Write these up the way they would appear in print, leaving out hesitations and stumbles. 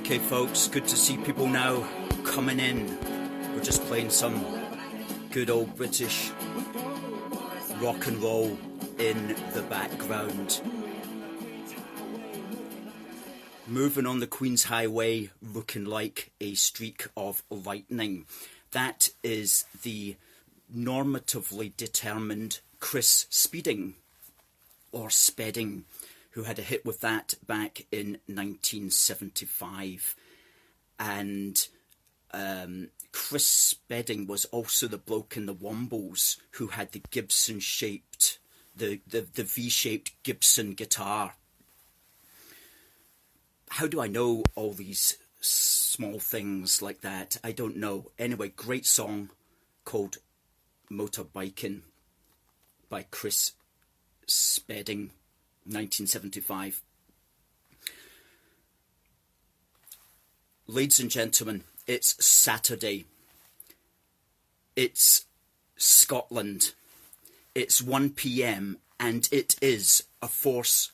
Okay folks, good to see people now coming in. We're just playing some good old British rock and roll in the background. Moving on the Queen's Highway, looking like a streak of lightning. That is the normatively determined Chris Spedding, or Spedding, who had a hit with that back in 1975. And Chris Spedding was also the bloke in the Wombles who had the Gibson-shaped, the V-shaped Gibson guitar. How do I know all these small things like that? I don't know. Anyway, great song called Motorbiking by Chris Spedding, 1975. Ladies and gentlemen, it's Saturday. It's Scotland. It's 1 p.m. and it is a Force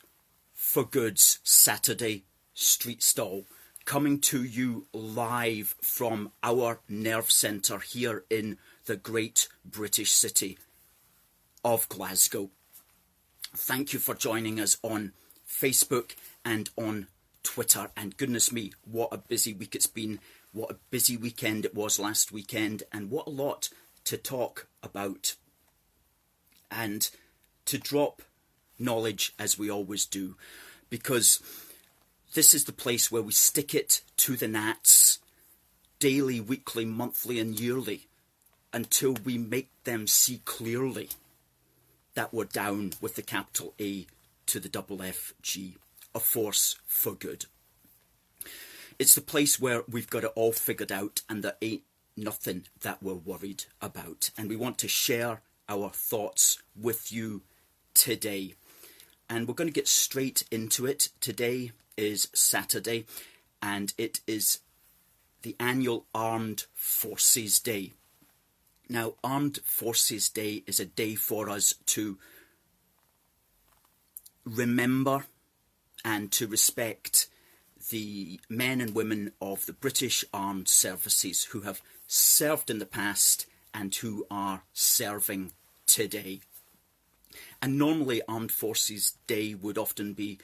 for Good's Saturday street stall, coming to you live from our nerve centre here in the great British city of Glasgow. Thank you for joining us on Facebook and on Twitter. And goodness me, what a busy week it's been. What a busy weekend it was last weekend. And what a lot to talk about. And to drop knowledge as we always do. Because this is the place where we stick it to the nats. Daily, weekly, monthly and yearly. Until we make them see clearly that we're down with the capital A to the AFFG, a force for good. It's the place where we've got it all figured out and there ain't nothing that we're worried about. And we want to share our thoughts with you today. And we're going to get straight into it. Today is Saturday and it is the annual Armed Forces Day. Now, Armed Forces Day is a day for us to remember and to respect the men and women of the British Armed Services who have served in the past and who are serving today. And normally Armed Forces Day would often be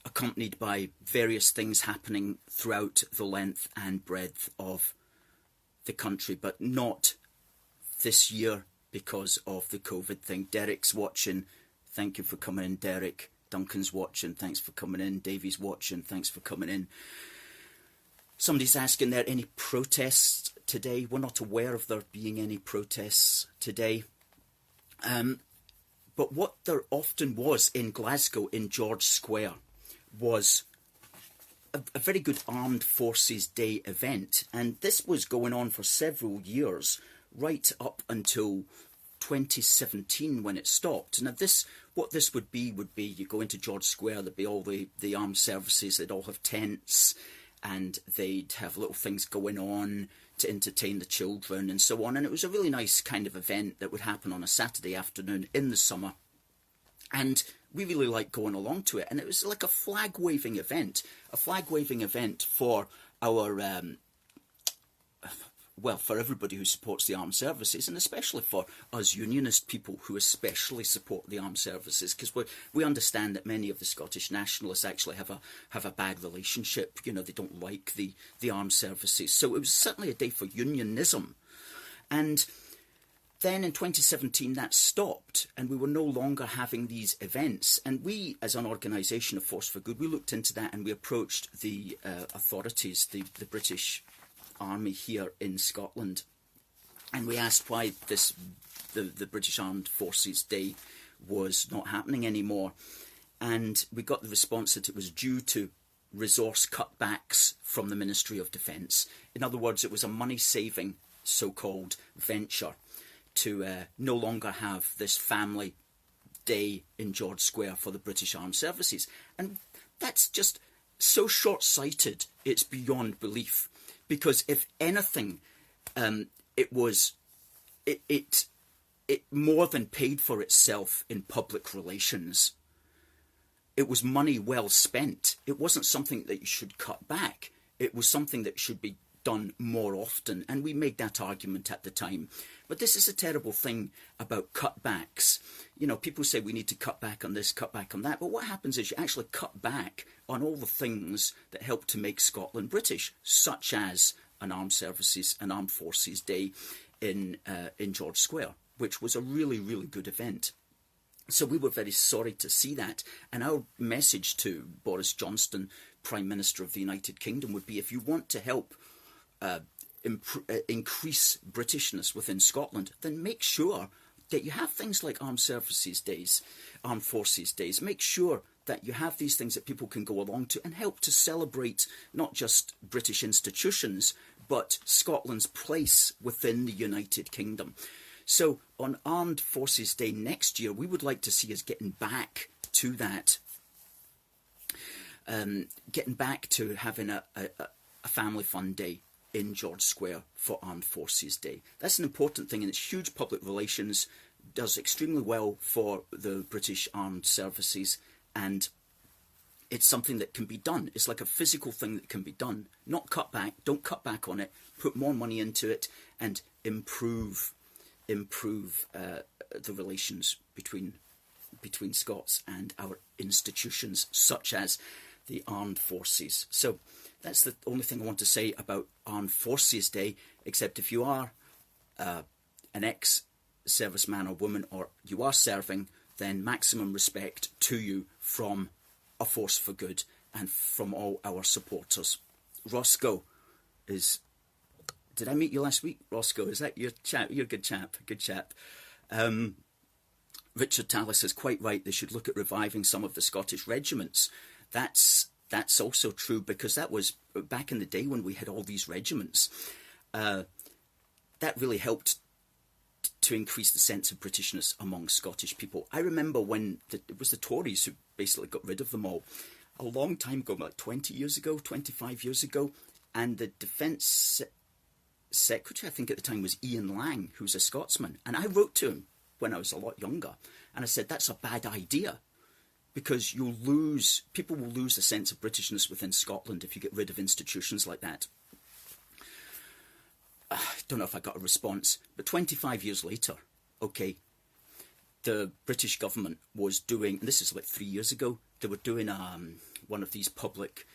accompanied by various things happening throughout the length and breadth of the country, but not this year because of the COVID thing. Derek's watching. Thank you for coming in, Derek. Duncan's watching. Thanks for coming in. Davey's watching. Thanks for coming in. Somebody's asking, there any protests today? We're not aware of there being any protests today. But what there often was in Glasgow, in George Square, was a very good Armed Forces Day event. And this was going on for several years, right up until 2017 when it stopped. Now what this would be you go into George Square, there'd be all the armed services, they'd all have tents and they'd have little things going on to entertain the children and so on. And it was a really nice kind of event that would happen on a Saturday afternoon in the summer. And we really liked going along to it. And it was like a flag-waving event for our for everybody who supports the armed services, and especially for us unionist people who especially support the armed services, because we understand that many of the Scottish nationalists actually have a bad relationship. You know, they don't like the armed services. So it was certainly a day for unionism. And then in 2017 that stopped and we were no longer having these events. And we, as an organisation of Force for Good, we looked into that and we approached the authorities, the British Army here in Scotland, and we asked why the British Armed Forces Day was not happening anymore. And we got the response that it was due to resource cutbacks from the Ministry of Defence. In other words, it was a money-saving so-called venture to no longer have this family day in George Square for the British Armed Services. And that's just so short-sighted, it's beyond belief. Because if anything, it more than paid for itself in public relations. It was money well spent. It wasn't something that you should cut back. it was something that should be done more often, and we made that argument at the time. But this is a terrible thing about cutbacks. You know, people say we need to cut back on this, cut back on that, but what happens is you actually cut back on all the things that help to make Scotland British, such as an armed forces day in George Square, which was a really, really good event. So we were very sorry to see that. And our message to Boris Johnson, Prime Minister of the United Kingdom, would be, if you want to help increase Britishness within Scotland, then make sure that you have things like armed forces days. Make sure that you have these things that people can go along to and help to celebrate not just British institutions, but Scotland's place within the United Kingdom. So on Armed Forces Day next year, we would like to see us getting back to that, getting back to having a family fun day in George Square for Armed Forces Day. That's an important thing, and it's huge public relations, does extremely well for the British Armed Services, and it's something that can be done. It's like a physical thing that can be done. Not cut back. Don't cut back on it. Put more money into it and improve the relations between Scots and our institutions, such as the armed forces. So that's the only thing I want to say about Armed Forces Day, except if you are an ex-serviceman or woman, or you are serving, then maximum respect to you from A Force for Good and from all our supporters. Roscoe is... Did I meet you last week, Roscoe? Is that your chap? You're a good chap. Good chap. Richard Tallis is quite right. They should look at reviving some of the Scottish regiments. That's also true, because that was back in the day when we had all these regiments. That really helped to increase the sense of Britishness among Scottish people. I remember when it was the Tories who basically got rid of them all a long time ago, like 20 years ago, 25 years ago, and the Defence Secretary, I think at the time, was Ian Lang, who's a Scotsman, and I wrote to him when I was a lot younger, and I said, that's a bad idea, because people will lose a sense of Britishness within Scotland if you get rid of institutions like that. I don't know if I got a response, but 25 years later, okay, the British government was doing, and this is like 3 years ago, they were doing one of these public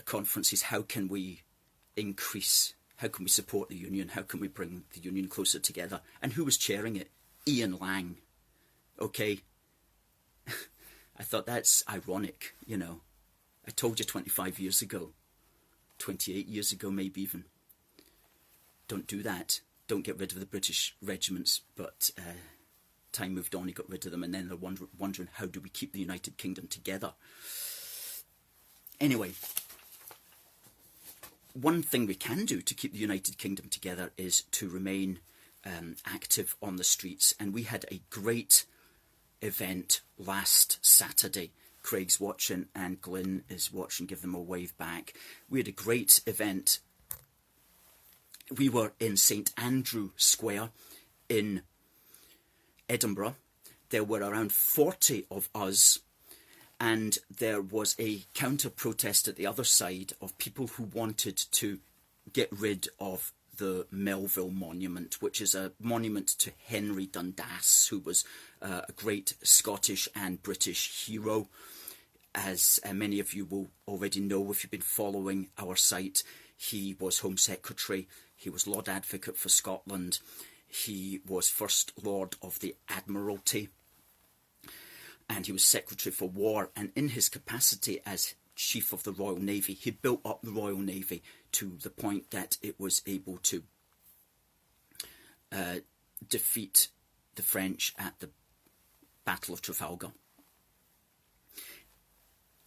conferences. How can we support the union? How can we bring the union closer together? And who was chairing it? Ian Lang. Okay. I thought, that's ironic, you know. I told you 25 years ago, 28 years ago, maybe even. Don't do that. Don't get rid of the British regiments. But time moved on, he got rid of them, and then they're wondering, how do we keep the United Kingdom together? Anyway, one thing we can do to keep the United Kingdom together is to remain active on the streets. And we had a great event last Saturday. Craig's watching and Glyn is watching. Give them a wave back. We had a great event. We were in St Andrew Square in Edinburgh. There were around 40 of us, and there was a counter-protest at the other side of people who wanted to get rid of the Melville Monument, which is a monument to Henry Dundas, who was a great Scottish and British hero. As many of you will already know if you've been following our site, he was Home Secretary, he was Lord Advocate for Scotland, he was First Lord of the Admiralty, and he was Secretary for War, and in his capacity as Chief of the Royal Navy, he built up the Royal Navy to the point that it was able to defeat the French at the Battle of Trafalgar.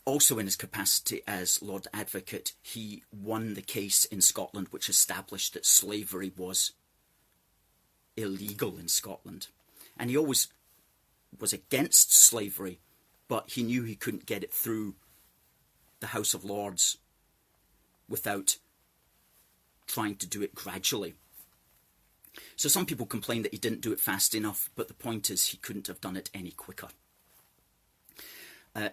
Also in his capacity as Lord Advocate, he won the case in Scotland which established that slavery was illegal in Scotland. And he always was against slavery, but he knew he couldn't get it through the House of Lords without trying to do it gradually. So some people complain that he didn't do it fast enough, but the point is he couldn't have done it any quicker.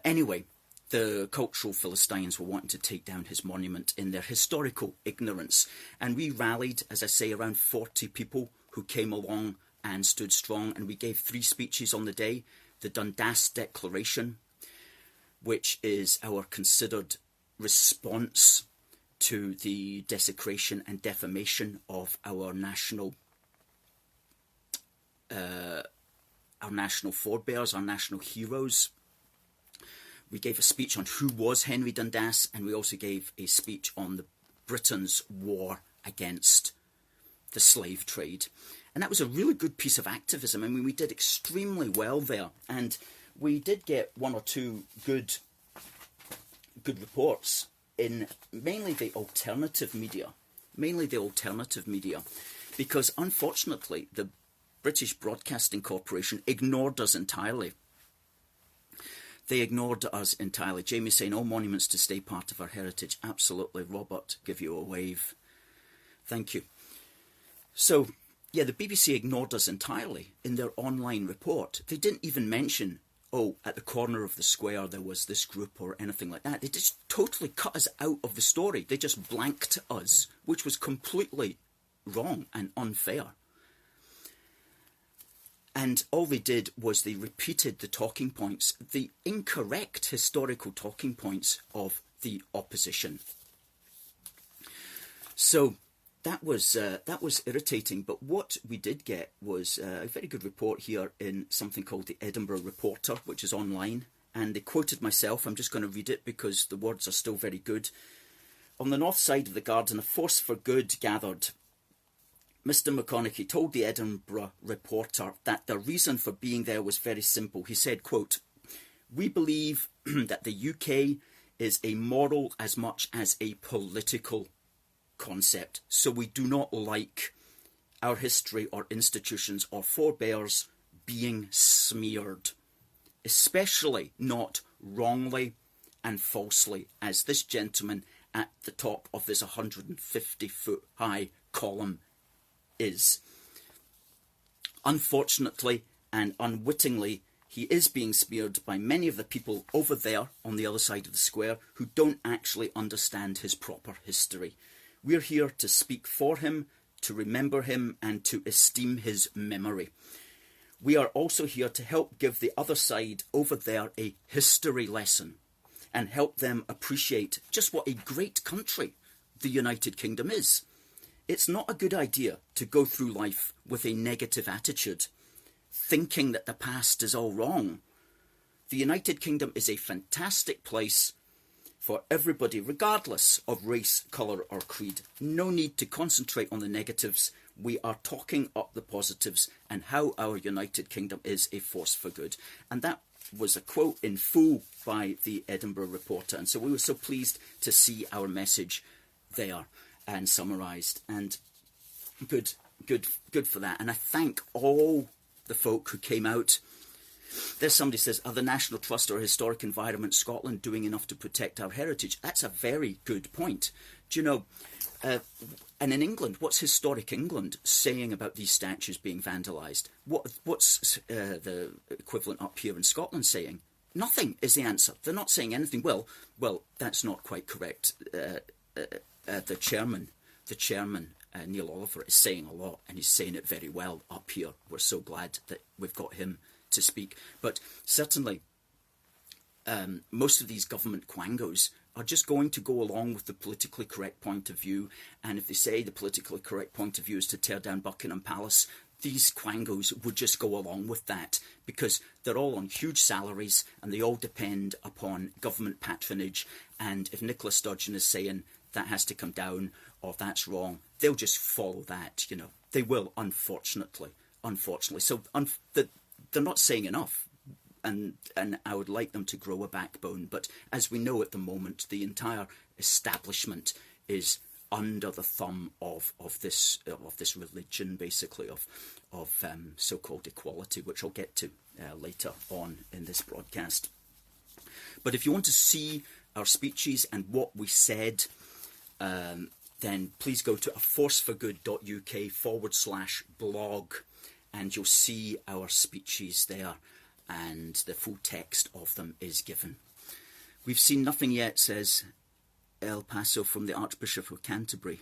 Anyway, the cultural Philistines were wanting to take down his monument in their historical ignorance. And we rallied, as I say, around 40 people who came along and stood strong. And we gave 3 speeches on the day. The Dundas Declaration, which is our considered response to the desecration and defamation of our national forebears, our national heroes. We gave a speech on who was Henry Dundas, and we also gave a speech on the Britain's war against the slave trade. And that was a really good piece of activism. I mean, we did extremely well there, and we did get 1 or 2 good reports in mainly the alternative media, because unfortunately the British Broadcasting Corporation ignored us entirely. They ignored us entirely. Jamie's saying, all monuments to stay part of our heritage. Absolutely. Robert, give you a wave. Thank you. So, yeah, the BBC ignored us entirely in their online report. They didn't even mention, oh, at the corner of the square there was this group or anything like that. They just totally cut us out of the story. They just blanked us, which was completely wrong and unfair. And all they did was they repeated the talking points, the incorrect historical talking points of the opposition. So that was irritating. But what we did get was a very good report here in something called the Edinburgh Reporter, which is online. And they quoted myself. I'm just going to read it because the words are still very good. On the north side of the garden, a force for good gathered. Mr. McConnachie told the Edinburgh Reporter that the reason for being there was very simple. He said, quote, "We believe that the UK is a moral as much as a political concept, so we do not like our history or institutions or forebears being smeared, especially not wrongly and falsely, as this gentleman at the top of this 150-foot high column is. Unfortunately and unwittingly, he is being smeared by many of the people over there on the other side of the square who don't actually understand his proper history. We're here to speak for him, to remember him, and to esteem his memory. We are also here to help give the other side over there a history lesson and help them appreciate just what a great country the United Kingdom is. It's not a good idea to go through life with a negative attitude, thinking that the past is all wrong. The United Kingdom is a fantastic place for everybody, regardless of race, colour or creed. No need to concentrate on the negatives. We are talking up the positives and how our United Kingdom is a force for good. And that was a quote in full by the Edinburgh Reporter. And so we were so pleased to see our message there and summarised, and good for that. And I thank all the folk who came out. There's somebody says, are the National Trust or Historic Environment Scotland doing enough to protect our heritage? That's a very good point. Do you know, and in England, what's Historic England saying about these statues being vandalised? What's the equivalent up here in Scotland saying? Nothing is the answer. They're not saying anything. Well, that's not quite correct. The chairman, Neil Oliver, is saying a lot, and he's saying it very well up here. We're so glad that we've got him to speak. But certainly, most of these government quangos are just going to go along with the politically correct point of view. And if they say the politically correct point of view is to tear down Buckingham Palace, these quangos would just go along with that because they're all on huge salaries and they all depend upon government patronage. And if Nicola Sturgeon is saying that has to come down or that's wrong, they'll just follow that, you know. They will, unfortunately. So they're not saying enough, and I would like them to grow a backbone. But as we know at the moment, the entire establishment is under the thumb of this religion, basically, of so-called equality, which I'll get to later on in this broadcast. But if you want to see our speeches and what we said, then please go to aforceforgood.uk/blog, and you'll see our speeches there, and the full text of them is given. We've seen nothing yet, says El Paso from the Archbishop of Canterbury.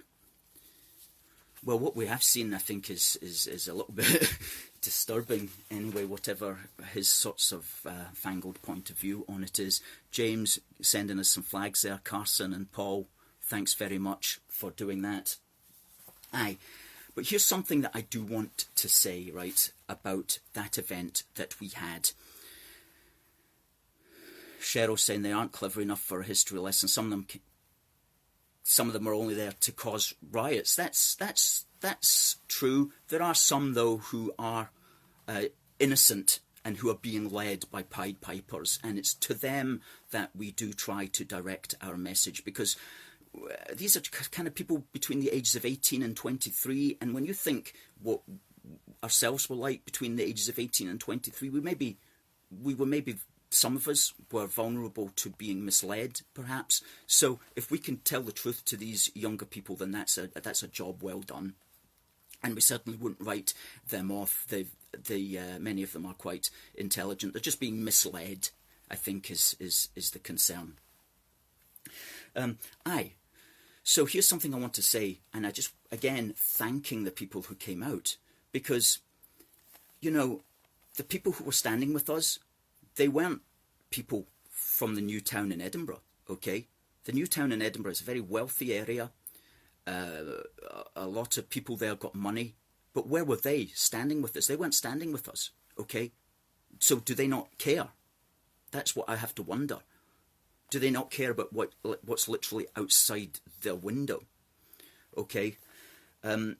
Well, what we have seen, I think, is a little bit disturbing anyway, whatever his sorts of fangled point of view on it is. James sending us some flags there, Carson and Paul, thanks very much for doing that. Aye, but here's something that I do want to say, right, about that event that we had. Cheryl saying they aren't clever enough for a history lesson. Some of them are only there to cause riots. That's true. There are some, though, who are innocent and who are being led by Pied Pipers, and it's to them that we do try to direct our message, because these are kind of people between the ages of 18 and 23, and when you think what ourselves were like between the ages of 18 and 23, we were maybe some of us were vulnerable to being misled, perhaps. So if we can tell the truth to these younger people, then that's a job well done. And we certainly wouldn't write them off. Many of them are quite intelligent. They're just being misled, I think, is the concern. So here's something I want to say, and I just, again, thanking the people who came out, because, you know, the people who were standing with us, they weren't people from the new town in Edinburgh, okay? The new town in Edinburgh is a very wealthy area. A lot of people there got money. But where were they standing with us? They weren't standing with us, okay? So do they not care? That's what I have to wonder. Do they not care about what's literally outside their window, okay? And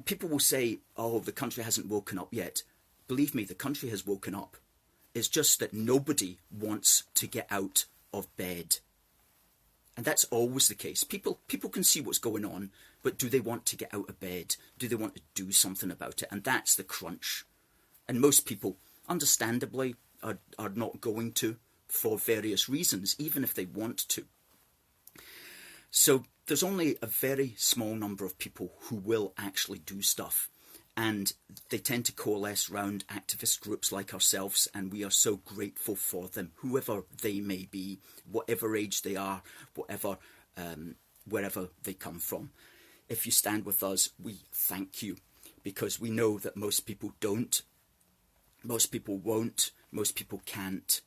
people will say, oh, the country hasn't woken up yet. Believe me, the country has woken up. It's just that nobody wants to get out of bed. And that's always the case. People can see what's going on, but do they want to get out of bed? Do they want to do something about it? And that's the crunch. And most people, understandably, are not going to, for various reasons, even if they want to. So there's only a very small number of people who will actually do stuff. And they tend to coalesce around activist groups like ourselves, and we are so grateful for them, whoever they may be, whatever age they are, wherever they come from. If you stand with us, we thank you, because we know that most people don't, most people won't, most people can't.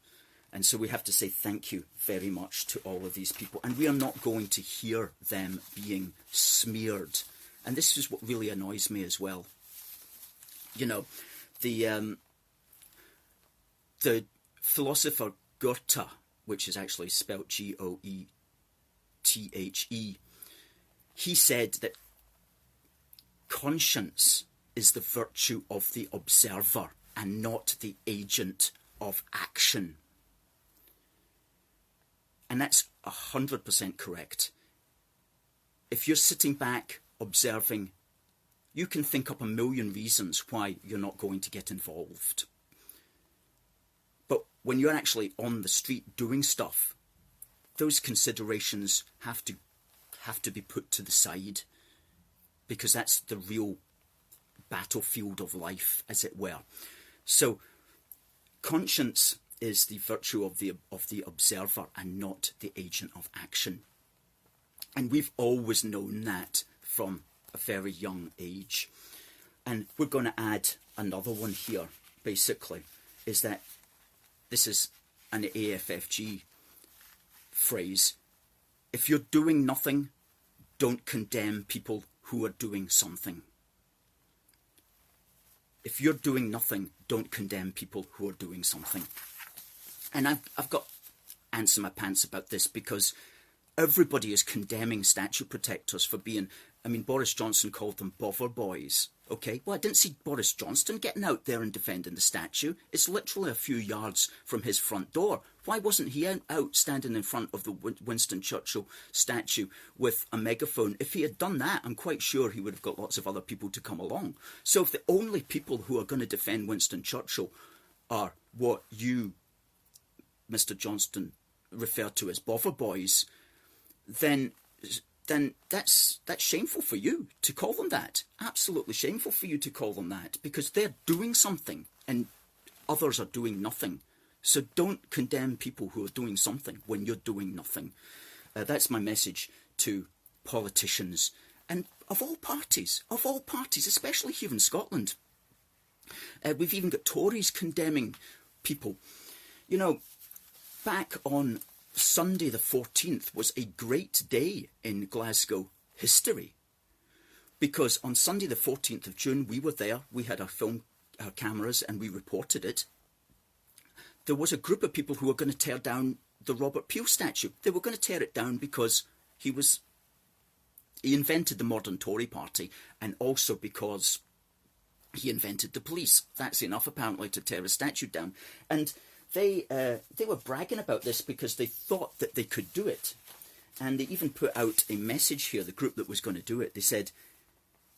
And so we have to say thank you very much to all of these people. And we are not going to hear them being smeared. And this is what really annoys me as well. You know, the philosopher Goethe, which is actually spelled Goethe, he said that conscience is the virtue of the observer and not the agent of action. And that's 100% correct. If you're sitting back observing, you can think up a million reasons why you're not going to get involved. But when you're actually on the street doing stuff, those considerations have to be put to the side, because that's the real battlefield of life, as it were. So conscience is the virtue of the observer and not the agent of action. And we've always known that from a very young age. And we're going to add another one here, basically, is that this is an AFFG phrase. If you're doing nothing, don't condemn people who are doing something. If you're doing nothing, don't condemn people who are doing something. And I've got ants in my pants about this, because everybody is condemning statue protectors for being, I mean, Boris Johnson called them bother boys, okay? Well, I didn't see Boris Johnson getting out there and defending the statue. It's literally a few yards from his front door. Why wasn't he out standing in front of the Winston Churchill statue with a megaphone? If he had done that, I'm quite sure he would have got lots of other people to come along. So if the only people who are going to defend Winston Churchill are what you, Mr. Johnston, refer to as bother boys, then that's shameful for you to call them that. Absolutely shameful for you to call them that, because they're doing something and others are doing nothing. So don't condemn people who are doing something when you're doing nothing. That's my message to politicians, and of all parties, especially here in Scotland. We've even got Tories condemning people. You know, back on Sunday the 14th was a great day in Glasgow history, because on Sunday the 14th of June, we were there, we had our cameras, and we reported it. There was a group of people who were going to tear down the Robert Peel statue. They were going to tear it down because he invented the modern Tory party, and also because he invented the police. That's enough, apparently, to tear a statue down. And they were bragging about this because they thought that they could do it. And they even put out a message here, the group that was going to do it. They said,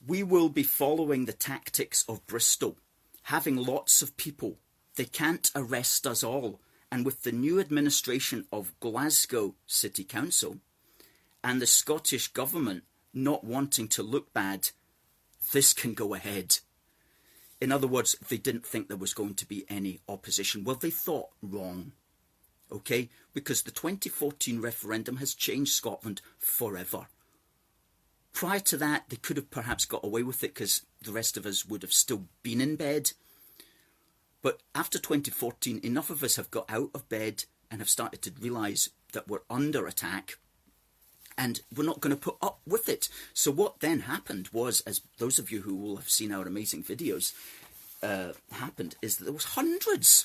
"We will be following the tactics of Bristol, having lots of people. They can't arrest us all. And with the new administration of Glasgow City Council and the Scottish Government not wanting to look bad, this can go ahead." In other words, they didn't think there was going to be any opposition. Well, they thought wrong, okay? Because the 2014 referendum has changed Scotland forever. Prior to that, they could have perhaps got away with it because the rest of us would have still been in bed. But after 2014, enough of us have got out of bed and have started to realise that we're under attack, and we're not going to put up with it. So what then happened was, as those of you who will have seen our amazing videos happened, is that there was hundreds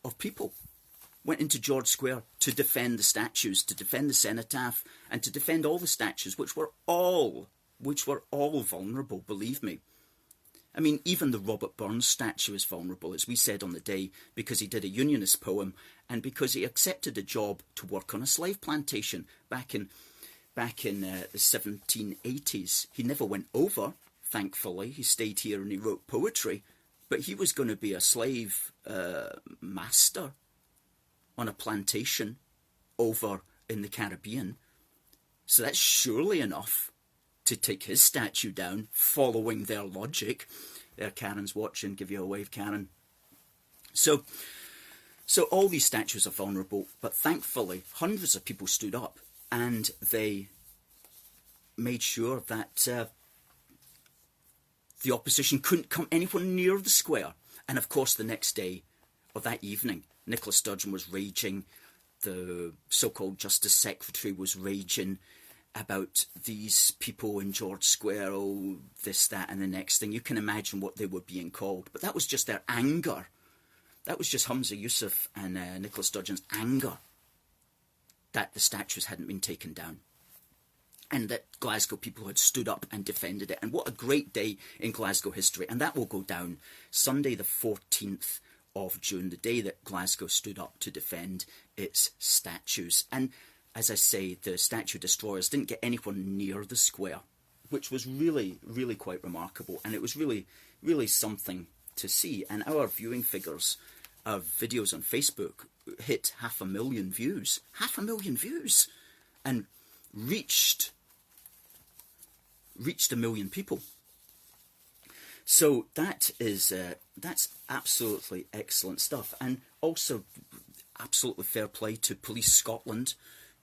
of people went into George Square to defend the statues, to defend the cenotaph, and to defend all the statues, which were all vulnerable, believe me. I mean, even the Robert Burns statue is vulnerable, as we said on the day, because he did a unionist poem and because he accepted a job to work on a slave plantation back in the 1780s. He never went over, thankfully. He stayed here and he wrote poetry, but he was going to be a slave master on a plantation over in the Caribbean. So that's surely enough to take his statue down, following their logic. There, Karen's watching. Give you a wave, Karen. So all these statues are vulnerable, but thankfully hundreds of people stood up and they made sure that the opposition couldn't come anywhere near the square. And of course, the next day, or that evening, Nicola Sturgeon was raging. The so-called Justice Secretary was raging about these people in George Square, oh, this, that, and the next thing. You can imagine what they were being called. But that was just their anger. That was just Humza Yousaf and Nicola Sturgeon's anger that the statues hadn't been taken down, and that Glasgow people had stood up and defended it. And what a great day in Glasgow history. And that will go down Sunday the 14th of June, the day that Glasgow stood up to defend its statues. And as I say, the statue destroyers didn't get anywhere near the square, which was really, really quite remarkable. And it was really, really something to see. And our viewing figures of videos on Facebook hit 500,000 views. 500,000 views! And reached 1 million people. So that's absolutely excellent stuff. And also absolutely fair play to Police Scotland,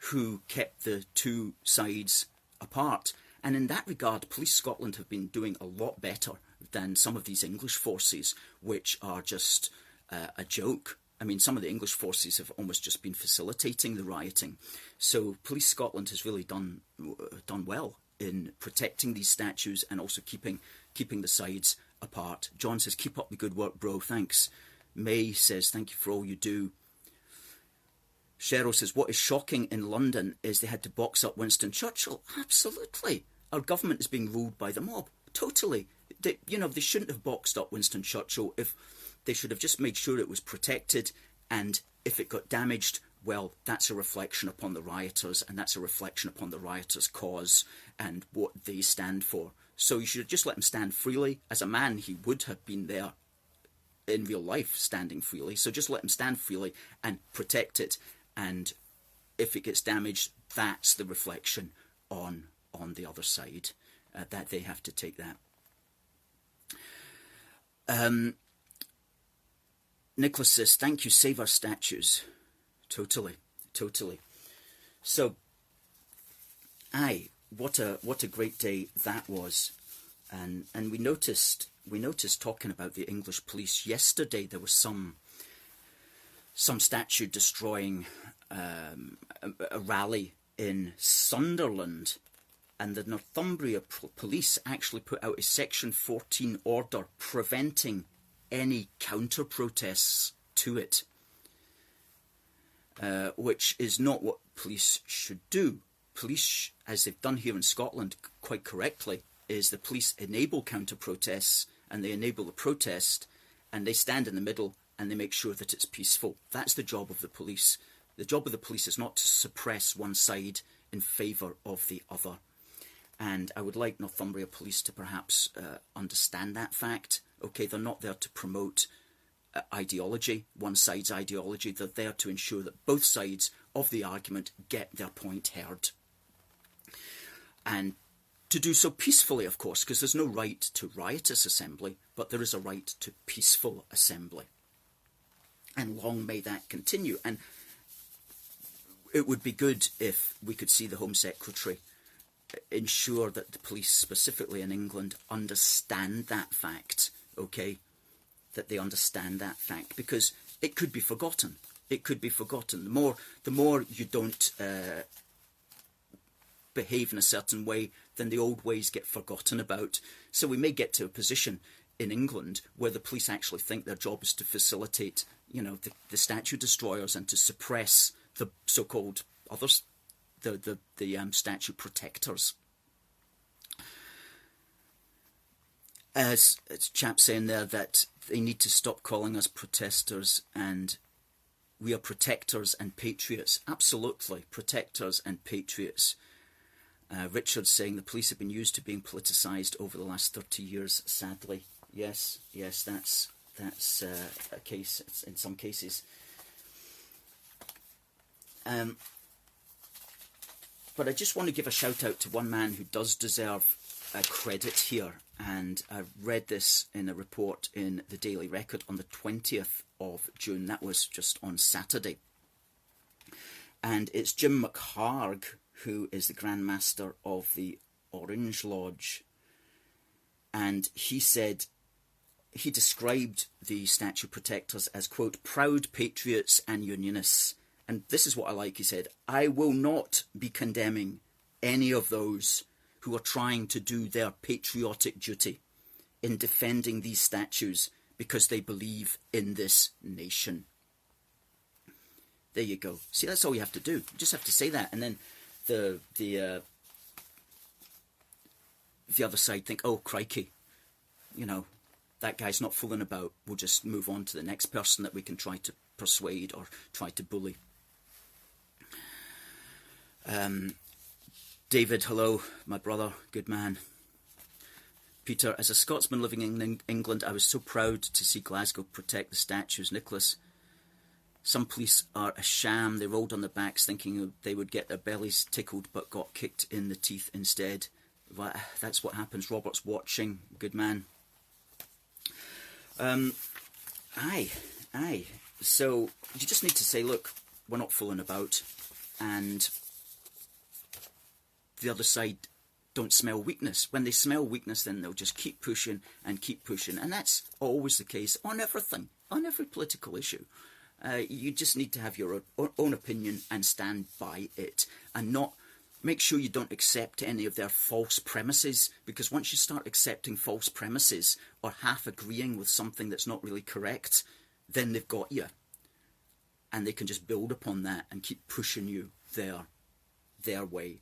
who kept the two sides apart. And in that regard, Police Scotland have been doing a lot better than some of these English forces, which are just a joke. I mean, some of the English forces have almost just been facilitating the rioting. So Police Scotland has really done well in protecting these statues and also keeping the sides apart. John says, "Keep up the good work, bro. Thanks." May says, "Thank you for all you do." Cheryl says, "What is shocking in London is they had to box up Winston Churchill." Absolutely. Our government is being ruled by the mob. Totally. They shouldn't have boxed up Winston Churchill. If they should have just made sure it was protected, and if it got damaged, well, that's a reflection upon the rioters, and that's a reflection upon the rioters' cause and what they stand for. So you should have just let him stand freely. As a man, he would have been there in real life standing freely. So just let him stand freely and protect it. And if it gets damaged, that's the reflection on the other side, that they have to take that. Nicholas says, thank you, save our statues. Totally, totally. So, aye, what a great day that was. And we noticed talking about the English police yesterday, there was some statue destroying a rally in Sunderland, and the Northumbria police actually put out a Section 14 order preventing any counter-protests to it, which is not what police should do. Police, as they've done here in Scotland quite correctly, is the police enable counter-protests, and they enable the protest, and they stand in the middle, and they make sure that it's peaceful. That's the job of the police. The job of the police is not to suppress one side in favour of the other. And I would like Northumbria Police to perhaps understand that fact. Okay, they're not there to promote ideology, one side's ideology. They're there to ensure that both sides of the argument get their point heard. And to do so peacefully, of course, because there's no right to riotous assembly, but there is a right to peaceful assembly. And long may that continue. And it would be good if we could see the Home Secretary ensure that the police, specifically in England, understand that fact, okay? That they understand that fact, because it could be forgotten. It could be forgotten. The more you don't behave in a certain way, then the old ways get forgotten about. So we may get to a position in England where the police actually think their job is to facilitate, the statue destroyers and to suppress the so-called others, the statue protectors. As it's chap saying there that they need to stop calling us protesters and we are protectors and patriots. Absolutely, protectors and patriots. Richard's saying the police have been used to being politicised over the last 30 years, sadly. Yes, that's a case in some cases. But I just want to give a shout out to one man who does deserve credit here, and I read this in a report in the Daily Record on the 20th of June. That was just on Saturday. And it's Jim McHarg, who is the Grand Master of the Orange Lodge. And he said, he described the statue protectors as, quote, proud patriots and unionists. And this is what I like, he said, I will not be condemning any of those who are trying to do their patriotic duty in defending these statues because they believe in this nation. There you go. See, that's all you have to do. You just have to say that, and then the other side think, oh, crikey, that guy's not fooling about. We'll just move on to the next person that we can try to persuade or try to bully. David, hello, my brother, good man. Peter, as a Scotsman living in England, I was so proud to see Glasgow protect the statues. Nicholas, some police are a sham. They rolled on their backs thinking they would get their bellies tickled, but got kicked in the teeth instead. That's what happens. Robert's watching, good man. Aye. So you just need to say, look, we're not fooling about, and the other side don't smell weakness. When they smell weakness, then they'll just keep pushing, and that's always the case on everything, on every political issue. You just need to have your own opinion and stand by it, and not make sure you don't accept any of their false premises, because once you start accepting false premises or half agreeing with something that's not really correct, then they've got you, and they can just build upon that and keep pushing you their way.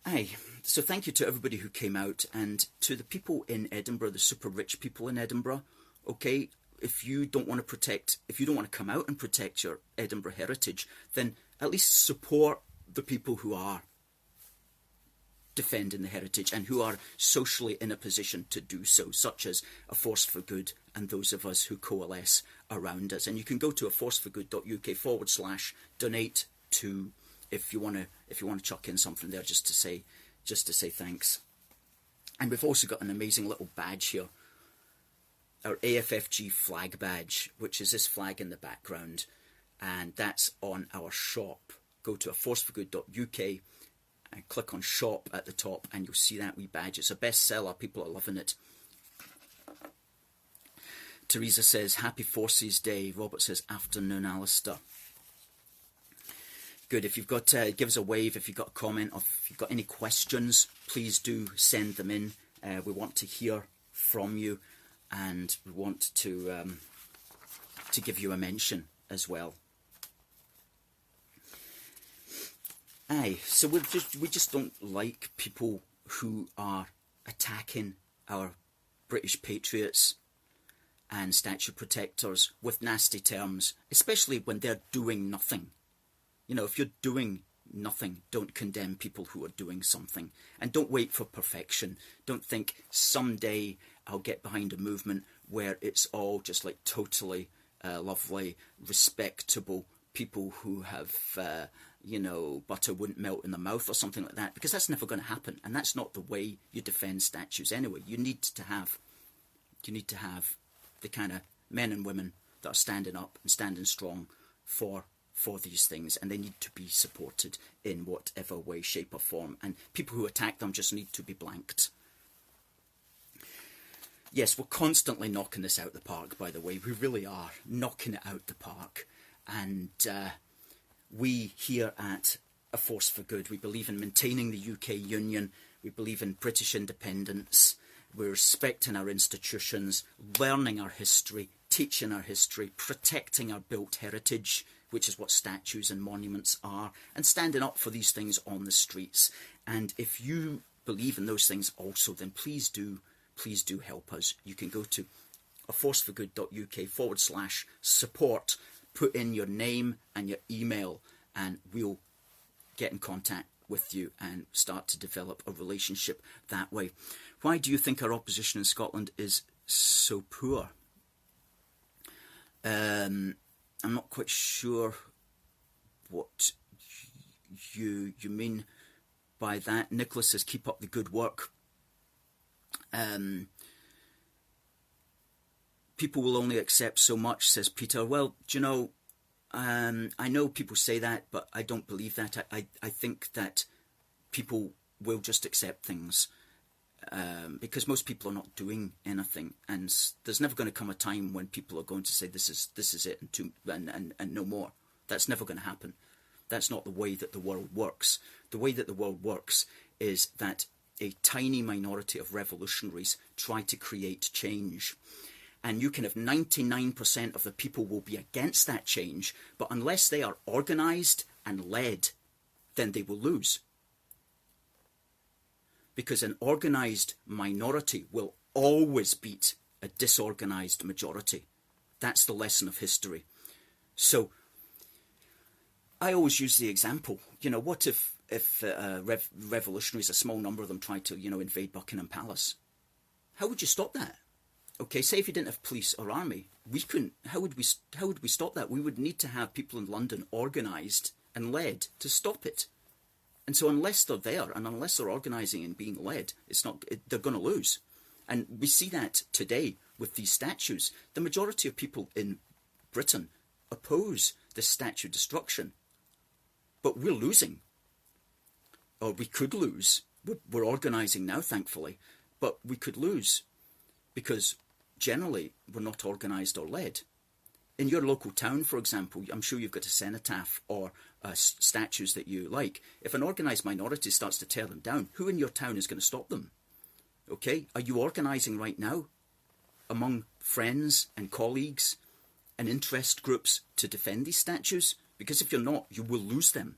Aye, so thank you to everybody who came out, and to the people in Edinburgh, the super rich people in Edinburgh. Okay, if you don't want to come out and protect your Edinburgh heritage, then at least support the people who are defending the heritage and who are socially in a position to do so, such as A Force for Good and those of us who coalesce around us. And you can go to aforceforgood.uk/donate to if you want to chuck in something there just to say thanks. And we've also got an amazing little badge here our AFFG flag badge, which is this flag in the background, and that's on our shop. Go to aforceforgood.uk and click on shop at the top, and you'll see that wee badge. It's a bestseller. People are loving it. Teresa says, Happy Forces Day. Robert says, afternoon, Alistair. Good. If you've got, give us a wave if you've got a comment, or if you've got any questions, please do send them in. We want to hear from you, and we want to give you a mention as well. Aye, so we just don't like people who are attacking our British patriots and statue protectors with nasty terms, especially when they're doing nothing. You know, if you're doing nothing, don't condemn people who are doing something. And don't wait for perfection. Don't think someday I'll get behind a movement where it's all just like totally lovely, respectable people who have, butter wouldn't melt in the mouth or something like that, because that's never going to happen. And that's not the way you defend statues anyway. You need to have the kind of men and women that are standing up and standing strong for these things, and they need to be supported in whatever way, shape or form. And people who attack them just need to be blanked. Yes, we're constantly knocking this out the park, by the way. We really are knocking it out the park. And we here at A Force for Good, we believe in maintaining the UK Union. We believe in British independence. We're respecting our institutions, learning our history, teaching our history, protecting our built heritage, which is what statues and monuments are, and standing up for these things on the streets. And if you believe in those things also, then please do help us. You can go to aforceforgood.uk/support, put in your name and your email, and we'll get in contact with you and start to develop a relationship that way. Why do you think our opposition in Scotland is so poor? I'm not quite sure what you mean by that. Nicholas says, keep up the good work. People will only accept so much, says Peter. Well, do you know, I know people say that, but I don't believe that. I think that people will just accept things because most people are not doing anything, and there's never going to come a time when people are going to say this is it and no more. That's never going to happen. That's not the way that the world works. The way that the world works is that a tiny minority of revolutionaries try to create change. And you can have 99% of the people will be against that change, but unless they are organised and led, then they will lose. Because an organised minority will always beat a disorganised majority. That's the lesson of history. So I always use the example, what if revolutionaries, a small number of them, tried to, invade Buckingham Palace? How would you stop that? Okay, say if you didn't have police or army, we couldn't. How would we stop that? We would need to have people in London organised and led to stop it. And so unless they're there and unless they're organising and being led, they're going to lose. And we see that today with these statues. The majority of people in Britain oppose this statue destruction, but we're losing, or we could lose. We're organising now, thankfully, but we could lose because generally we're not organised or led. In your local town, for example, I'm sure you've got a cenotaph or statues that you like. If an organised minority starts to tear them down, who in your town is going to stop them? Okay, are you organising right now among friends and colleagues and interest groups to defend these statues? Because if you're not, you will lose them.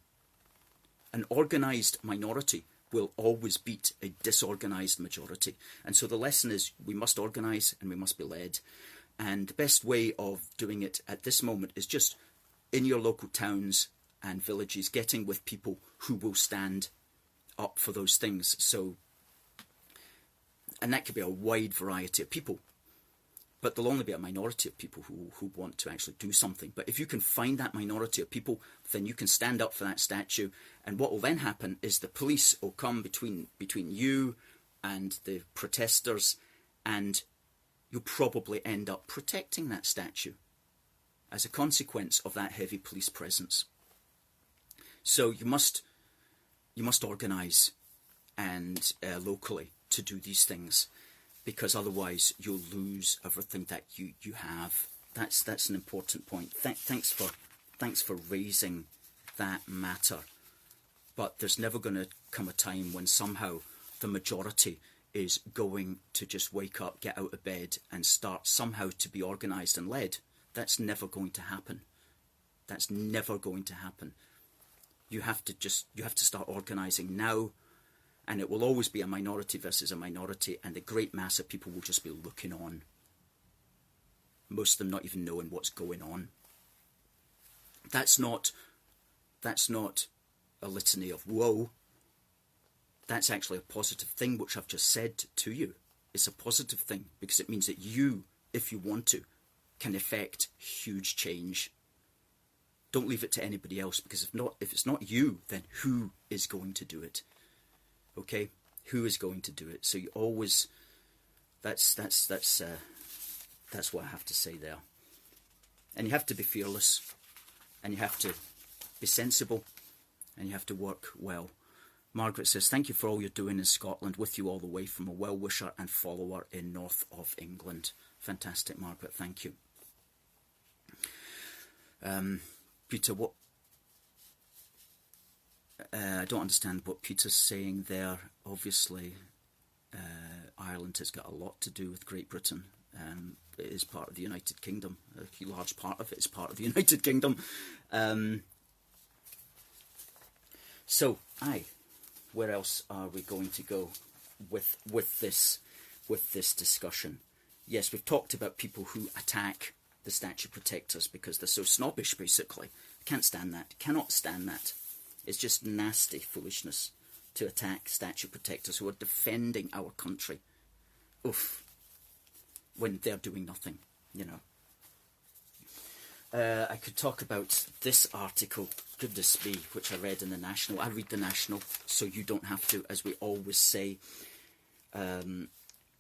An organised minority will always beat a disorganised majority. And so the lesson is we must organise and we must be led. And the best way of doing it at this moment is just in your local towns and villages, getting with people who will stand up for those things. So, and that could be a wide variety of people, but there'll only be a minority of people who want to actually do something. But if you can find that minority of people, then you can stand up for that statue. And what will then happen is the police will come between you and the protesters, and you'll probably end up protecting that statue as a consequence of that heavy police presence. So you must organise and locally to do these things, because otherwise you'll lose everything that you have. That's an important point. Thanks for raising that matter. But there's never going to come a time when somehow the majority is going to just wake up, get out of bed, and start somehow to be organised and led. That's never going to happen. That's never going to happen. You have to start organising now, and it will always be a minority versus a minority, and the great mass of people will just be looking on. Most of them not even knowing what's going on. That's not a litany of woe. That's actually a positive thing, which I've just said to you. It's a positive thing, because it means that you, if you want to, can effect huge change. Don't leave it to anybody else, because if it's not you, then who is going to do it? Okay, who is going to do it? So you always, that's what I have to say there. And you have to be fearless, and you have to be sensible, and you have to work well. Margaret says, thank you for all you're doing in Scotland, with you all the way from a well-wisher and follower in north of England. Fantastic, Margaret, thank you. Peter, what... I don't understand what Peter's saying there. Obviously, Ireland has got a lot to do with Great Britain. It is part of the United Kingdom. A large part of it is part of the United Kingdom. So, where else are we going to go with this discussion? Yes, we've talked about people who attack the statue protectors because they're so snobbish, basically. Can't stand that. Cannot stand that. It's just nasty foolishness to attack statue protectors who are defending our country. Oof. When they're doing nothing, you know. I could talk about this article, goodness me, which I read in the National. I read the National, so you don't have to, as we always say.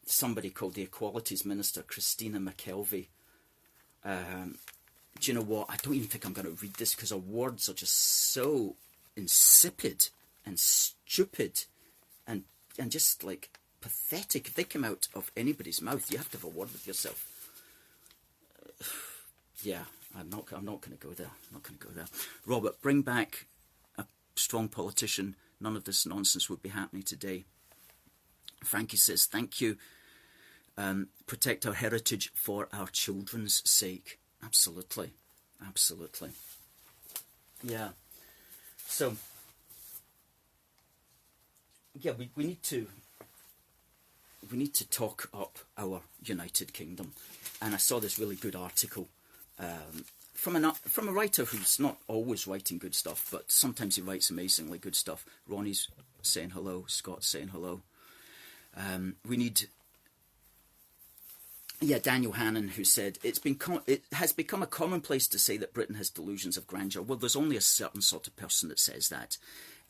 Somebody called the Equalities Minister, Christina McKelvey. Do you know what? I don't even think I'm going to read this, because her words are just so insipid and stupid and just like pathetic. If they come out of anybody's mouth, you have to have a word with yourself. Yeah, I'm not going to go there. I'm not going to go there. Robert, bring back a strong politician. None of this nonsense would be happening today. Frankie says, thank you. Protect our heritage for our children's sake. Absolutely. Absolutely. Yeah. So, yeah, we need to talk up our United Kingdom. And I saw this really good article from a writer who's not always writing good stuff, but sometimes he writes amazingly good stuff. Ronnie's saying hello. Scott's saying hello. Daniel Hannon, who said, it has become a commonplace to say that Britain has delusions of grandeur. Well, there's only a certain sort of person that says that.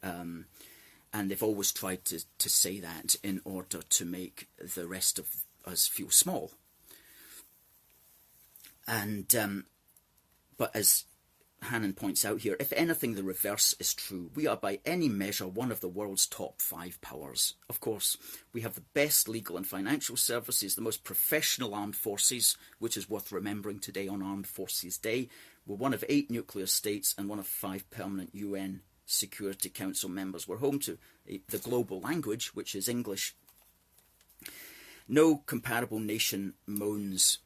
And they've always tried to say that in order to make the rest of us feel small. And but as Hannon points out here, if anything, the reverse is true. We are by any measure one of the world's top 5 powers. Of course, we have the best legal and financial services, the most professional armed forces, which is worth remembering today on Armed Forces Day. We're one of 8 nuclear states and one of 5 permanent UN Security Council members. We're home to the global language, which is English. No comparable nation moans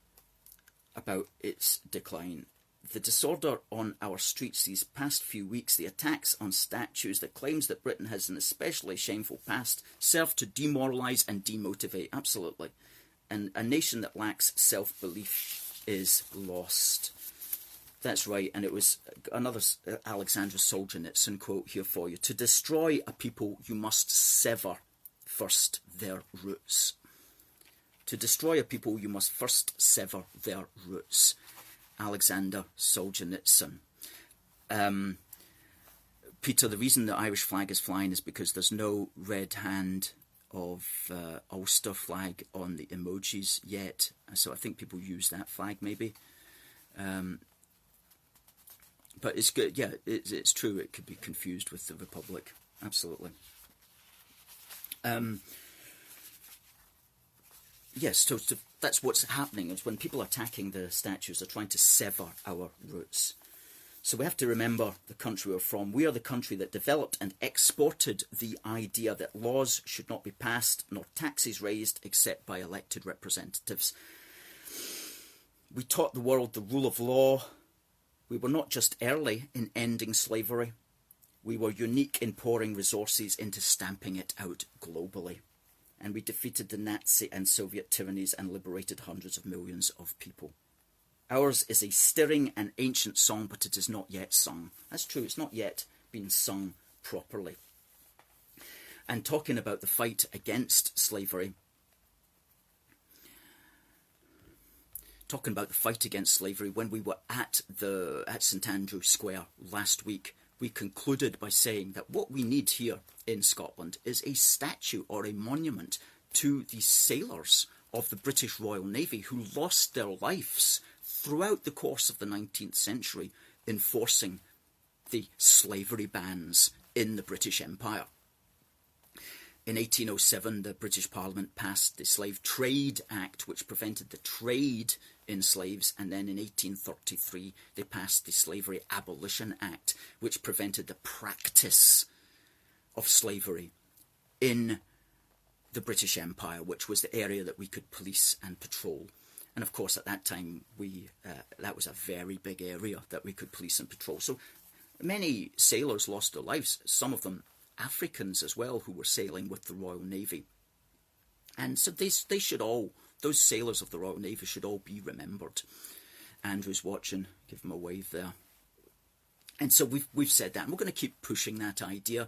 about its decline. The disorder on our streets these past few weeks, the attacks on statues, the claims that Britain has an especially shameful past, serve to demoralise and demotivate, absolutely. And a nation that lacks self-belief is lost. That's right, and it was another Alexandra Solzhenitsyn quote here for you. To destroy a people, you must sever first their roots. To destroy a people, you must first sever their roots. Alexander Solzhenitsyn. Peter, the reason the Irish flag is flying is because there's no red hand Ulster flag on the emojis yet, so I think people use that flag maybe. But it's good, yeah, it's true, it could be confused with the Republic, absolutely. Yes, so that's what's happening, is when people are attacking the statues, they're trying to sever our roots. So we have to remember the country we're from. We are the country that developed and exported the idea that laws should not be passed, nor taxes raised, except by elected representatives. We taught the world the rule of law. We were not just early in ending slavery. We were unique in pouring resources into stamping it out globally. And we defeated the Nazi and Soviet tyrannies and liberated hundreds of millions of people. Ours is a stirring and ancient song, but it is not yet sung. That's true, it's not yet been sung properly. And talking about the fight against slavery, when we were at St Andrew Square last week, we concluded by saying that what we need here in Scotland is a statue or a monument to the sailors of the British Royal Navy who lost their lives throughout the course of the 19th century enforcing the slavery bans in the British Empire. In 1807, the British Parliament passed the Slave Trade Act, which prevented the trade in slaves, and then in 1833 they passed the Slavery Abolition Act, which prevented the practice of slavery in the British Empire, which was the area that we could police and patrol. And of course, at that time, that was a very big area that we could police and patrol. So many sailors lost their lives, some of them Africans as well, who were sailing with the Royal Navy. And so those sailors of the Royal Navy should all be remembered. Andrew's watching, give him a wave there. And so we've said that, and we're going to keep pushing that idea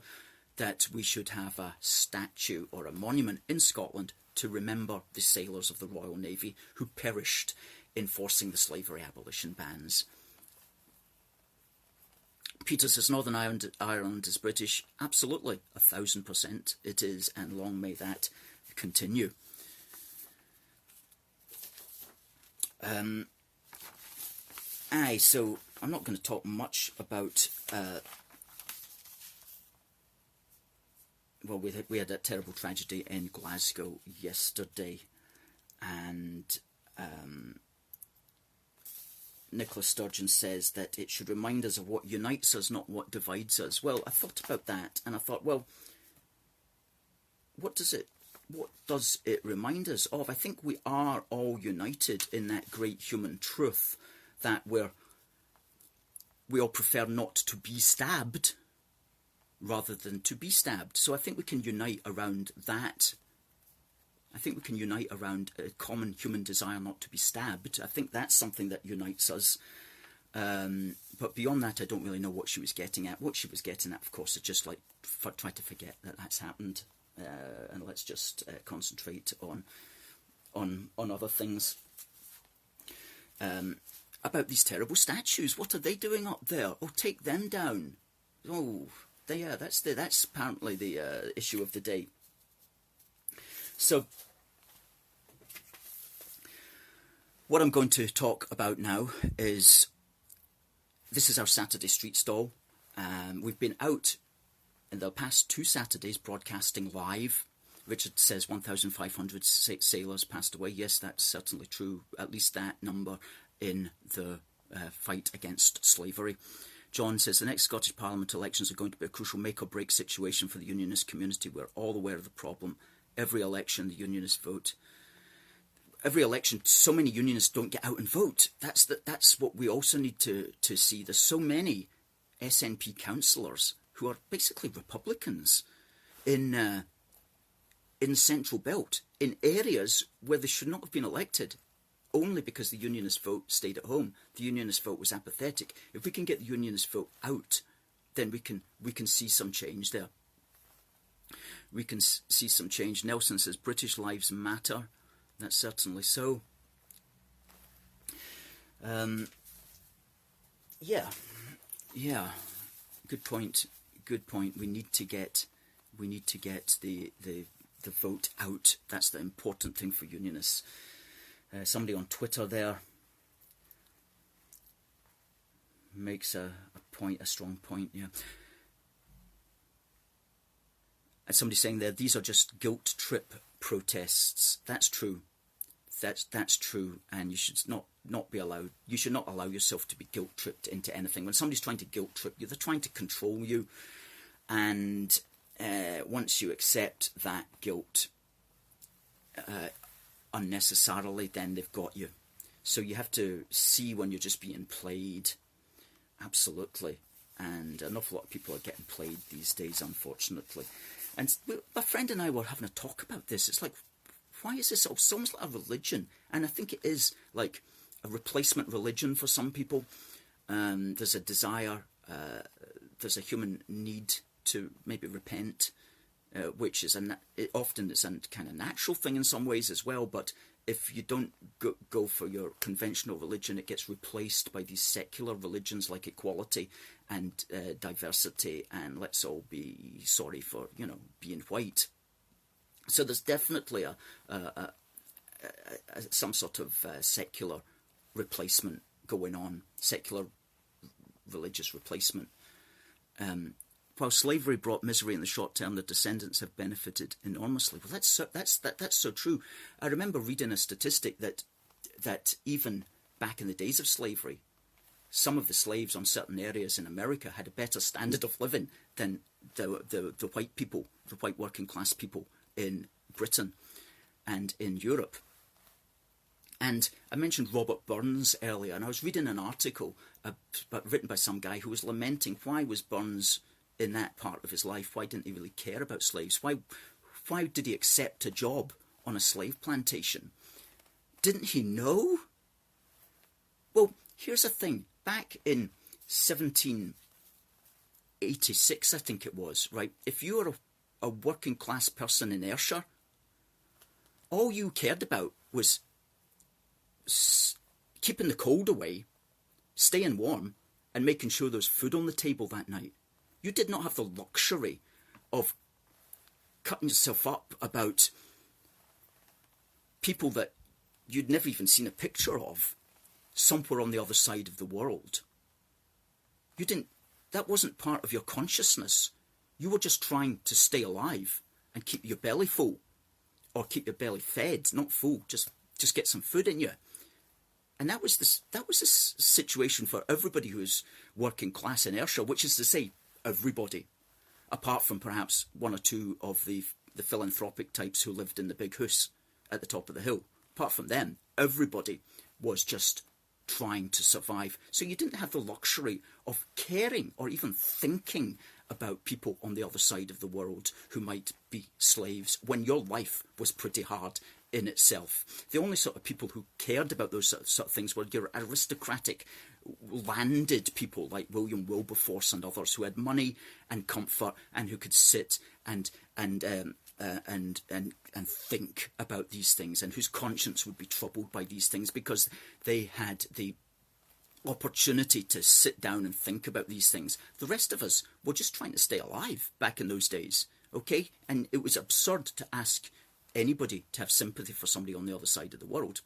that we should have a statue or a monument in Scotland to remember the sailors of the Royal Navy who perished enforcing the slavery abolition bans. Peter says, Northern Ireland is British. Absolutely, 1000% it is, and long may that continue. So I'm not going to talk much about... we had that terrible tragedy in Glasgow yesterday, and Nicola Sturgeon says that it should remind us of what unites us, not what divides us. Well, I thought about that, and I thought, well, what does it remind us of? I think we are all united in that great human truth that we all prefer not to be stabbed rather than to be stabbed. So I think we can unite around that. I think we can unite around a common human desire not to be stabbed. I think that's something that unites us. But beyond that, I don't really know what she was getting at. What she was getting at, of course, is just like try to forget that that's happened, and let's just concentrate on other things. About these terrible statues, what are they doing up there? Oh, take them down. Oh, that's apparently the issue of the day. So, what I'm going to talk about now is, this is our Saturday street stall. We've been out in the past 2 Saturdays broadcasting live. Richard says 1,500 sailors passed away. Yes, that's certainly true, at least that number in the fight against slavery. John says the next Scottish Parliament elections are going to be a crucial make or break situation for the unionist community. We're all aware of the problem. Every election, the unionists vote. Every election, so many unionists don't get out and vote. That's what we also need to see. There's so many SNP councillors who are basically Republicans in the Central Belt, in areas where they should not have been elected, only because the unionist vote stayed at home. The unionist vote was apathetic. If we can get the unionist vote out, then we can see some change there. We can see some change. Nelson says British lives matter. That's certainly so. Yeah. Good point. We need to get the the vote out. That's the important thing for unionists. Somebody on Twitter there makes a point, a strong point, yeah. And somebody saying there, these are just guilt trip protests. That's true. That's true, and you should not be allowed. You should not allow yourself to be guilt tripped into anything. When somebody's trying to guilt trip you, they're trying to control you, and once you accept that guilt unnecessarily, then they've got you. So you have to see when you're just being played. Absolutely, and an awful lot of people are getting played these days, unfortunately. And my friend and I were having a talk about this. It's like, why is this so almost like a religion? And I think it is like a replacement religion for some people. There's a desire, there's a human need to maybe repent, which is often it's a kind of natural thing in some ways as well. But if you don't go for your conventional religion, it gets replaced by these secular religions like equality and diversity, and let's all be sorry for, being white. So there's definitely some sort of secular replacement going on, secular religious replacement. While slavery brought misery in the short term, the descendants have benefited enormously. Well, that's so true. I remember reading a statistic that even back in the days of slavery, some of the slaves on certain areas in America had a better standard of living than the white people, the white working class people in Britain and in Europe. And I mentioned Robert Burns earlier, and I was reading an article written by some guy who was lamenting why was Burns in that part of his life, why didn't he really care about slaves? Why did he accept a job on a slave plantation? Didn't he know? Well, here's the thing. Back in 1786, I think it was, right? If you were a working class person in Ayrshire, all you cared about was keeping the cold away, staying warm, and making sure there was food on the table that night. You did not have the luxury of cutting yourself up about people that you'd never even seen a picture of somewhere on the other side of the world. That wasn't part of your consciousness. You were just trying to stay alive and keep your belly full, or keep your belly fed, not full, just get some food in you. And that was this situation for everybody who was working class in Ayrshire, which is to say, everybody, apart from perhaps one or two of the philanthropic types who lived in the big house at the top of the hill. Apart from them, everybody was just trying to survive. So you didn't have the luxury of caring or even thinking about people on the other side of the world who might be slaves when your life was pretty hard in itself. The only sort of people who cared about those sort of things were your aristocratic landed people like William Wilberforce and others who had money and comfort and who could sit and think about these things, and whose conscience would be troubled by these things because they had the opportunity to sit down and think about these things. The rest of us were just trying to stay alive back in those days, okay? And it was absurd to ask anybody to have sympathy for somebody on the other side of the world.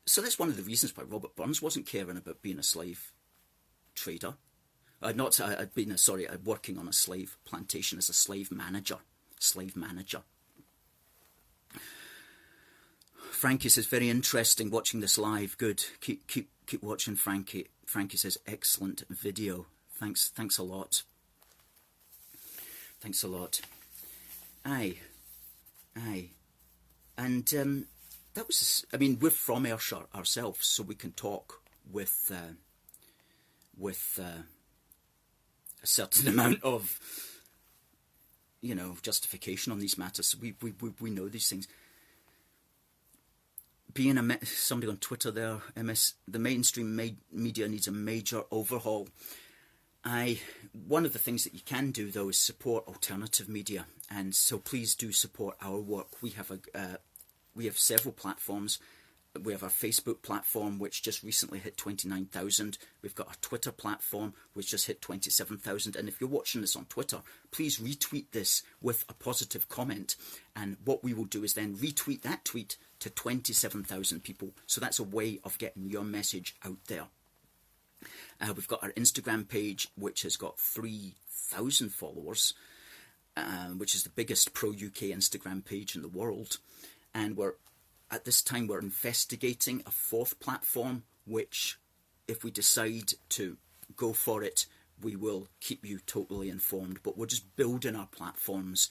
So that's one of the reasons why Robert Burns wasn't caring about being a slave trader. Working on a slave plantation as a slave manager. Frankie says, very interesting watching this live. Good. Keep watching, Frankie. Frankie says, excellent video. Thanks a lot. Thanks a lot. Aye. And that was, we're from Ayrshire ourselves, so we can talk with a certain amount of, justification on these matters. We know these things. Somebody on Twitter there, the mainstream media needs a major overhaul. One of the things that you can do, though, is support alternative media, and so please do support our work. We have several platforms, We have our Facebook platform, which just recently hit 29,000. We've got our Twitter platform, which just hit 27,000. And if you're watching this on Twitter, please retweet this with a positive comment. And what we will do is then retweet that tweet to 27,000 people. So that's a way of getting your message out there. We've got our Instagram page, which has got 3,000 followers, which is the biggest pro-UK Instagram page in the world. And at this time, we're investigating a fourth platform, which, if we decide to go for it, we will keep you totally informed. But we're just building our platforms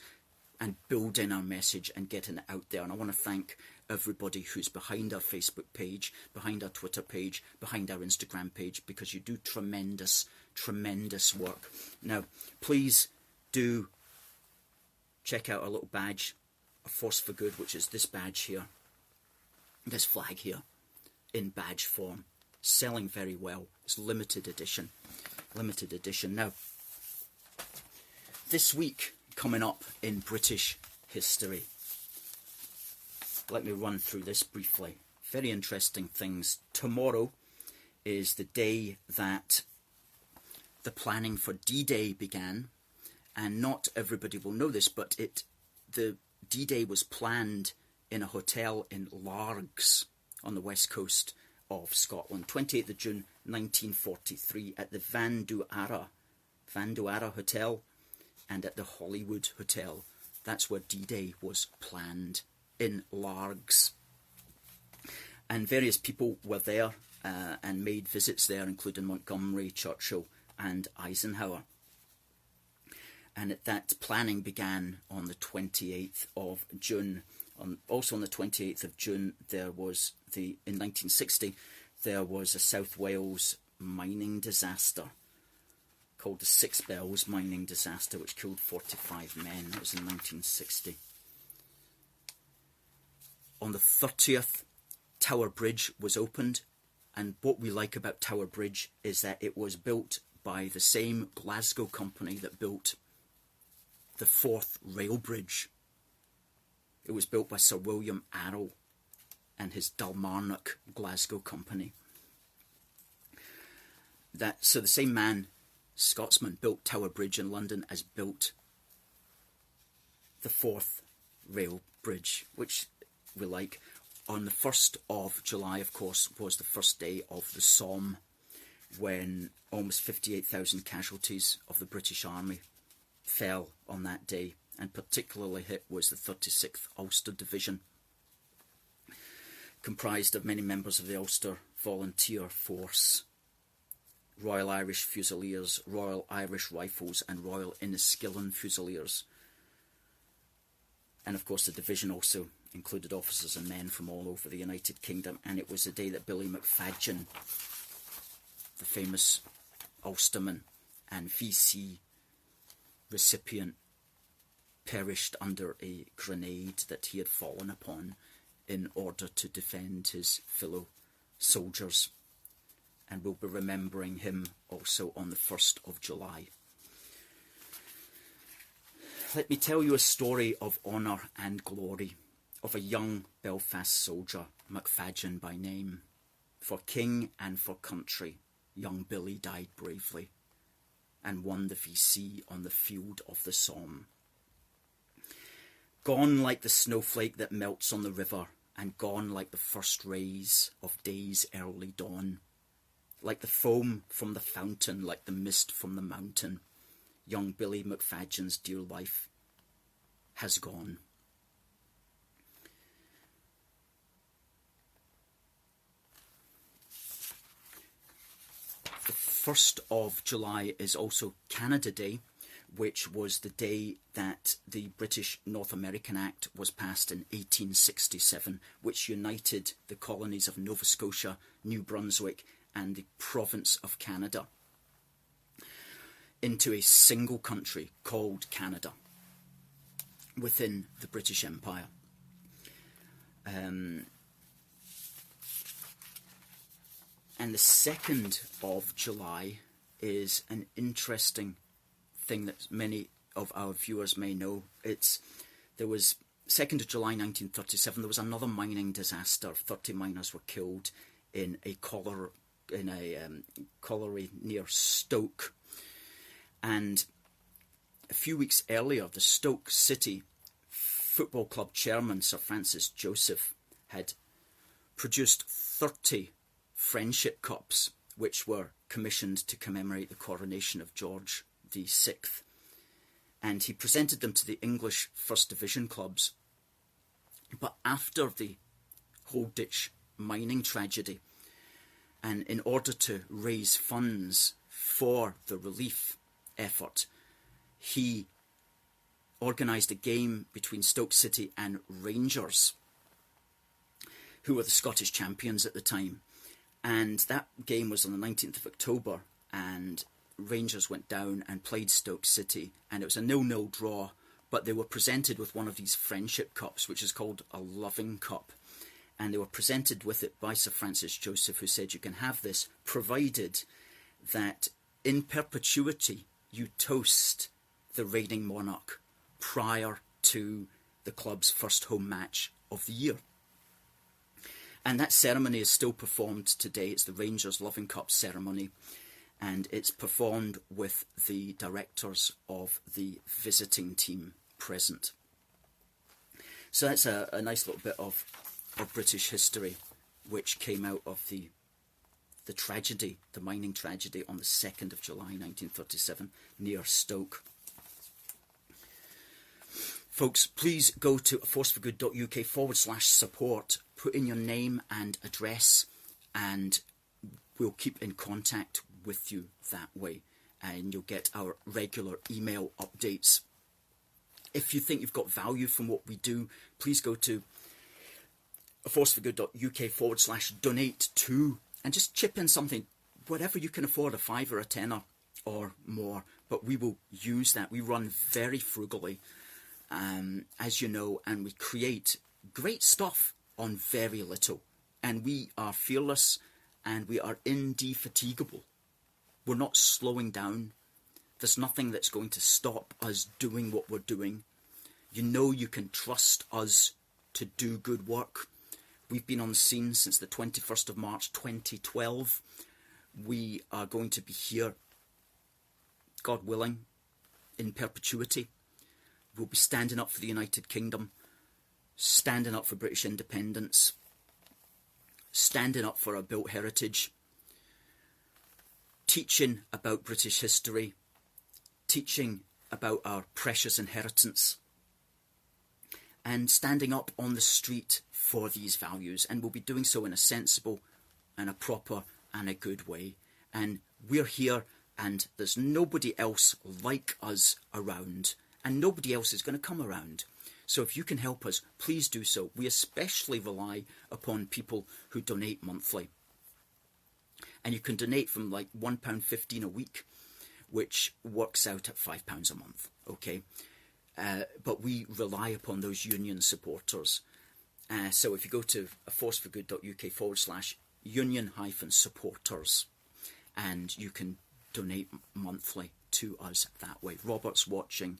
and building our message and getting it out there. And I want to thank everybody who's behind our Facebook page, behind our Twitter page, behind our Instagram page, because you do tremendous, tremendous work. Now, please do check out our little badge, a Force for Good, which is this badge here. This flag here, in badge form, selling very well. It's limited edition. Limited edition. Now, this week coming up in British history. Let me run through this briefly. Very interesting things. Tomorrow is the day that the planning for D-Day began, and not everybody will know this, but the D-Day was planned in a hotel in Largs on the west coast of Scotland, 28th of June 1943, at the Vanduara Hotel and at the Hollywood Hotel. That's where D-Day was planned, in Largs. And various people were there and made visits there, including Montgomery, Churchill and Eisenhower. And that planning began on the 28th of June. Also on the 28th of June, in 1960, there was a South Wales mining disaster called the Six Bells mining disaster, which killed 45 men. That was in 1960. On the 30th, Tower Bridge was opened, and what we like about Tower Bridge is that it was built by the same Glasgow company that built the Forth Rail Bridge. It was built by Sir William Arrow and his Dalmarnock Glasgow company. So the same man, Scotsman, built Tower Bridge in London as built the Forth Rail Bridge, which we like. On the 1st of July, of course, was the first day of the Somme, when almost 58,000 casualties of the British Army fell on that day. And particularly hit was the 36th Ulster Division, comprised of many members of the Ulster Volunteer Force, Royal Irish Fusiliers, Royal Irish Rifles and Royal Enniskillen Fusiliers. And of course the division also included officers and men from all over the United Kingdom. And it was the day that Billy McFadgen, the famous Ulsterman and VC recipient, perished under a grenade that he had fallen upon in order to defend his fellow soldiers. And we'll be remembering him also on the 1st of July. Let me tell you a story of honour and glory of a young Belfast soldier, McFadgen by name. For king and for country, young Billy died bravely and won the VC on the field of the Somme. Gone like the snowflake that melts on the river, and gone like the first rays of day's early dawn. Like the foam from the fountain, like the mist from the mountain, young Billy McFadgen's dear life has gone. The 1st of July is also Canada Day, which was the day that the British North American Act was passed in 1867, which united the colonies of Nova Scotia, New Brunswick, and the province of Canada into a single country called Canada within the British Empire. And the 2nd of July is an interesting thing that many of our viewers may know. There was 2nd of July 1937, there was another mining disaster. 30 miners were killed in a colliery near Stoke. And a few weeks earlier, the Stoke City Football Club chairman, Sir Francis Joseph, had produced 30 friendship cups, which were commissioned to commemorate the coronation of George VI. And he presented them to the English First Division clubs. But after the Holditch mining tragedy, and in order to raise funds for the relief effort, he organised a game between Stoke City and Rangers, who were the Scottish champions at the time. And that game was on the 19th of October, and Rangers went down and played Stoke City, and it was a 0-0 draw, but they were presented with one of these friendship cups, which is called a loving cup. And they were presented with it by Sir Francis Joseph, who said, you can have this, provided that in perpetuity you toast the reigning monarch prior to the club's first home match of the year. And that ceremony is still performed today. It's the Rangers Loving Cup ceremony, and it's performed with the directors of the visiting team present. So that's a nice little bit of British history, which came out of the tragedy, the mining tragedy on the 2nd of July 1937 near Stoke. Folks, please go to forceforgood.uk/support, put in your name and address, and we'll keep in contact with you that way, and you'll get our regular email updates. If you think you've got value from what we do, please go to forceforgood.uk/donate to, and just chip in something, whatever you can afford, a £5 or a £10 or more, but we will use that. We run very frugally, as you know, and we create great stuff on very little, and we are fearless and we are indefatigable. We're not slowing down. There's nothing that's going to stop us doing what we're doing. You know you can trust us to do good work. We've been on the scene since the 21st of March 2012. We are going to be here, God willing, in perpetuity. We'll be standing up for the United Kingdom, standing up for British independence, standing up for our built heritage, teaching about British history, teaching about our precious inheritance, and standing up on the street for these values. And we'll be doing so in a sensible and a proper and a good way. And we're here, and there's nobody else like us around, and nobody else is going to come around. So if you can help us, please do so. We especially rely upon people who donate monthly. And you can donate from like £1.15 a week, which works out at £5 a month, okay? But we rely upon those union supporters. So if you go to forceforgood.uk/union-supporters, and you can donate monthly to us that way. Robert's watching.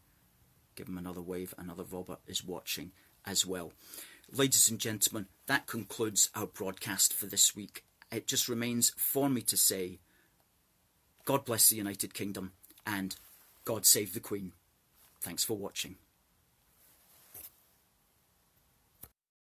Give him another wave. Another Robert is watching as well. Ladies and gentlemen, that concludes our broadcast for this week. It just remains for me to say, God bless the United Kingdom, and God save the Queen. Thanks for watching.